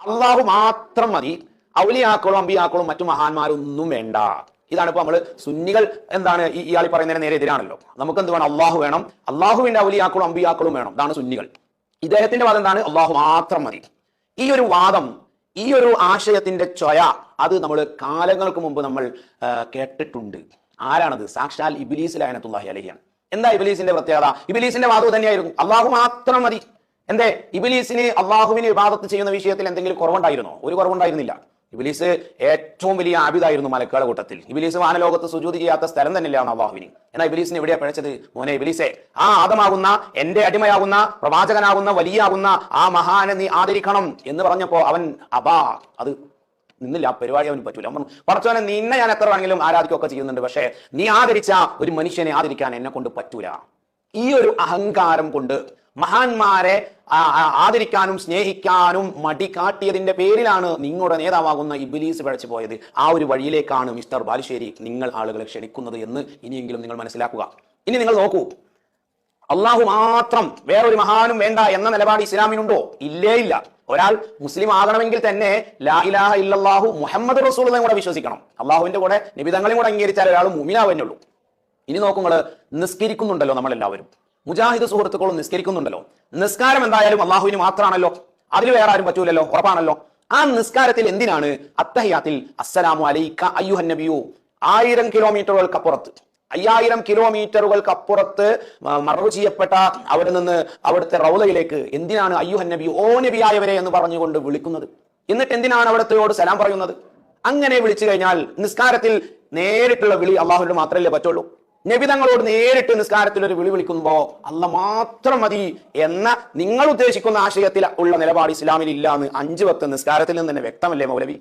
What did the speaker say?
അള്ളാഹു മാത്രം മതി, ഔലിയാക്കളും അമ്പിയാക്കളും മറ്റു മഹാന്മാരൊന്നും വേണ്ട. ഇതാണ് ഇപ്പൊ നമ്മള് സുന്നികൾ എന്താണ് ഇയാൾ പറയുന്നതിന് നേരെ എതിരാണല്ലോ. നമുക്ക് എന്ത് വേണം? അള്ളാഹു വേണം, അള്ളാഹുവിന്റെ ഔലിയാക്കളും അമ്പിയാക്കളും വേണം. ഇതാണ് സുന്നികൾ. ഇദ്ദേഹത്തിന്റെ വാദം എന്താണ്? അള്ളാഹു മാത്രം മതി. ഈ ഒരു വാദം, ഈ ഒരു ആശയത്തിന്റെ ചൊയ അത് നമ്മൾ കാലങ്ങൾക്ക് മുമ്പ് നമ്മൾ കേട്ടിട്ടുണ്ട്. ആരാണത്? സാക്ഷാൽ ഇബ്ലീസ് ലഅനത്തുല്ലാഹി അലൈഹിയാണ്. എന്താ ഇബ്ലീസിന്റെ പ്രത്യേകത? ഇബ്ലീസിന്റെ വാദം തന്നെയായിരുന്നു അള്ളാഹു മാത്രം മതി. എന്തേ? ഇബ്ലീസിന് അള്ളാഹുവിന് ഇബാദത്ത് ചെയ്യുന്ന വിഷയത്തിൽ എന്തെങ്കിലും കുറവുണ്ടായിരുന്നോ? ഒരു കുറവുണ്ടായിരുന്നില്ല. ഇബ്ലീസ് ഏറ്റവും വലിയ ആബിദായിരുന്നു മലക്കുകളുടെ കൂട്ടത്തിൽ. ഇബ്ലീസ് വാനലോകത്ത് സുജൂദ് ചെയ്യാത്ത സ്ഥലം തന്നെയാണ് അള്ളാഹുവിന്. എന്നാൽ ഇബ്ലീസിന് എവിടെയാ പിഴച്ചത്? മോനെ ഇബ്ലീസേ, ആ ആദമാകുന്ന, എന്റെ അടിമയാകുന്ന, പ്രവാചകനാകുന്ന, വലിയാകുന്ന ആ മഹാനെ നീ ആദരിക്കണം എന്ന് പറഞ്ഞപ്പോ അവൻ അത് നിന്നില്ല. ആ പരിപാടി അവന് പറ്റൂല. പറച്ചോനെ, നിന്നെ ഞാൻ എത്ര വേണമെങ്കിലും ആരാധിക്കുകയൊക്കെ ചെയ്യുന്നുണ്ട്, പക്ഷേ നീ ആദരിച്ച ഒരു മനുഷ്യനെ ആദരിക്കാൻ എന്നെ കൊണ്ട് പറ്റൂല. ഈ ഒരു അഹങ്കാരം കൊണ്ട് മഹാന്മാരെ ആദരിക്കാനും സ്നേഹിക്കാനും മടി കാട്ടിയതിന്റെ പേരിലാണ് നിങ്ങളുടെ നേതാവാകുന്ന ഇബ്ലീസ് പിഴച്ചു പോയത്. ആ ഒരു വഴിയിലേക്കാണ് മിസ്റ്റർ ബാലുശ്ശേരി നിങ്ങൾ ആളുകളെ ക്ഷണിക്കുന്നത് എന്ന് ഇനിയെങ്കിലും നിങ്ങൾ മനസ്സിലാക്കുക. ഇനി നിങ്ങൾ നോക്കൂ, അള്ളാഹു മാത്രം, വേറൊരു മഹാനും വേണ്ട എന്ന നിലപാട് ഇസ്ലാമിനുണ്ടോ? ഇല്ലേ ഇല്ല. ഒരാൾ മുസ്ലിം ആകണമെങ്കിൽ തന്നെ ലാ ഇലാഹ ഇല്ലല്ലാഹു മുഹമ്മദ് റസൂലുള്ളാഹിയെ കൂടെ വിശ്വസിക്കണം. അള്ളാഹുവിന്റെ കൂടെ നിബിധങ്ങളെയും കൂടെ അംഗീകരിച്ചാൽ ഒരാൾ മുഅ്മിനാവേ ഉള്ളൂ. ഇനി നോക്കുങ്ങൾ, നിസ്കരിക്കുന്നുണ്ടല്ലോ നമ്മളെല്ലാവരും, മുജാഹിദ് സുഹൃത്തുക്കളും നിസ്കരിക്കുന്നുണ്ടല്ലോ. നിസ്കാരം എന്തായാലും അള്ളാഹുവിന് മാത്രമാണല്ലോ, അതിൽ വേറെ ആരും പറ്റൂലല്ലോ, ഉറപ്പാണല്ലോ. ആ നിസ്കാരത്തിൽ എന്തിനാണ് അത്തഹിയാത്തിൽ അസ്സലാമു അലൈക അയ്യുഹൻ നബിയു 1000 കിലോമീറ്ററുകൾക്കപ്പുറത്ത്, 5000 കിലോമീറ്ററുകൾക്കപ്പുറത്ത് മറവ് ചെയ്യപ്പെട്ട അവിടെ നിന്ന് അവിടുത്തെ റൗളയിലേക്ക് എന്തിനാണ് അയ്യുഹൻ നബിയു, ഓ നബിയായവരെ എന്ന് പറഞ്ഞുകൊണ്ട് വിളിക്കുന്നത്? എന്നിട്ട് എന്തിനാണ് അവിടത്തെയോട് സലാം പറയുന്നത്? അങ്ങനെ വിളിച്ചു കഴിഞ്ഞാൽ നിസ്കാരത്തിൽ നേരിട്ടുള്ള വിളി അള്ളാഹുവിന് മാത്രമല്ലേ പറ്റുള്ളൂ. നബി തങ്ങളോട് നേരിട്ട് നിസ്കാരത്തിൽ ഒരു വിളി വിളിക്കുമ്പോ അള്ളാഹ് മാത്രം മതി എന്ന നിങ്ങൾ ഉദ്ദേശിക്കുന്ന ആശയത്തിൽ ഉള്ള നിലപാട് ഇസ്ലാമിൽ ഇല്ല എന്ന് 5 വക്ത് നിസ്കാരത്തിൽ നിന്ന് തന്നെ വ്യക്തമല്ലേ മൗലവി?